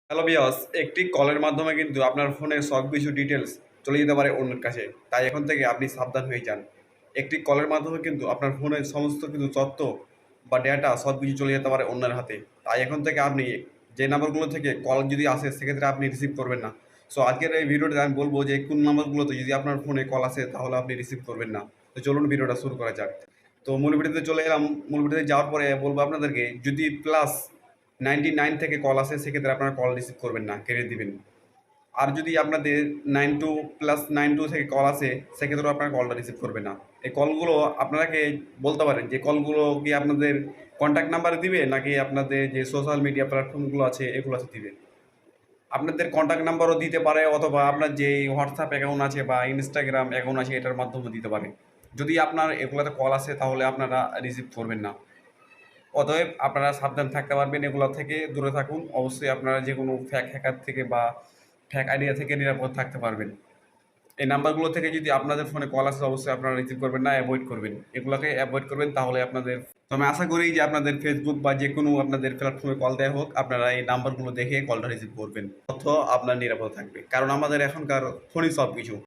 Hello viewers, একটি কলের মাধ্যমে কিন্তু আপনার ফোনের সব কিছু ডিটেলস চলে যেতে পারে অন্যের কাছে। তাই এখন থেকে আপনি সাবধান হয়ে যান। একটি কলের মাধ্যমে কিন্তু আপনার ফোনের সমস্ত কিছু তথ্য বা ডেটা সব কিছু চলে যেতে পারে অন্যের হাতে। তাই এখন থেকে আপনি যে নাম্বারগুলো থেকে কল যদি আসে সেক্ষেত্রে আপনি রিসিভ করবেন না। সো আজকের এই ভিডিওতে আমি বলবো যে কোন নাম্বারগুলোতে যদি আপনার ফোনে কল আসে তাহলে আপনি রিসিভ করবেন না। তো চলুন ভিডিওটা শুরু করা যাক। তো মূল ভিডিওতে চলে এলাম। মূল ভিডিওতে যাওয়ার পরে বলবো আপনাদেরকে, যদি প্লাস 99 থেকে কল আসে সেক্ষেত্রে আপনারা কল রিসিভ করবেন না, কেটে দিবেন। আর যদি আপনাদের 92 থেকে কল আসে সেক্ষেত্রেও আপনারা কলটা রিসিভ করবেন না। এই কলগুলো আপনারাকে বলতে পারেন যে কলগুলো কি আপনাদের কন্ট্যাক্ট নাম্বারে দিবে নাকি আপনাদের যে সোশ্যাল মিডিয়া প্ল্যাটফর্মগুলো আছে এগুলোতে দিবে। আপনাদের কন্ট্যাক্ট নাম্বারও দিতে পারে, অথবা আপনার যে হোয়াটসঅ্যাপ অ্যাকাউন্ট আছে বা ইনস্টাগ্রাম অ্যাকাউন্ট আছে এটার মাধ্যমে দিতে পারে। যদি আপনার এগুলোতে কল আসে তাহলে আপনারা রিসিভ করবেন না। অতএব আপনারা সাবধান থাকতে পারবেন, এগুলো থেকে দূরে থাকুন। অবশ্যই আপনারা যে কোনো ফ্যাক হ্যাকার থেকে বা ফ্যাক আইডিয়া থেকে নিরাপদ থাকতে পারবেন। এই নাম্বারগুলো থেকে যদি আপনাদের ফোনে কল আসে অবশ্যই আপনারা রিসিভ করবেন না, অ্যাভয়েড করবেন। এগুলোকে অ্যাভয়েড করবেন, তাহলে আপনাদের, তো আমি আশা করি যে আপনাদের ফেসবুক বা যে কোনো আপনাদের প্ল্যাটফর্মে কল দেওয়া হোক, আপনারা এই নাম্বারগুলো দেখে কলটা রিসিভ করবেন। তথ্য আপনার নিরাপদ থাকবে, কারণ আমাদের এখনকার ফোনই সব কিছু।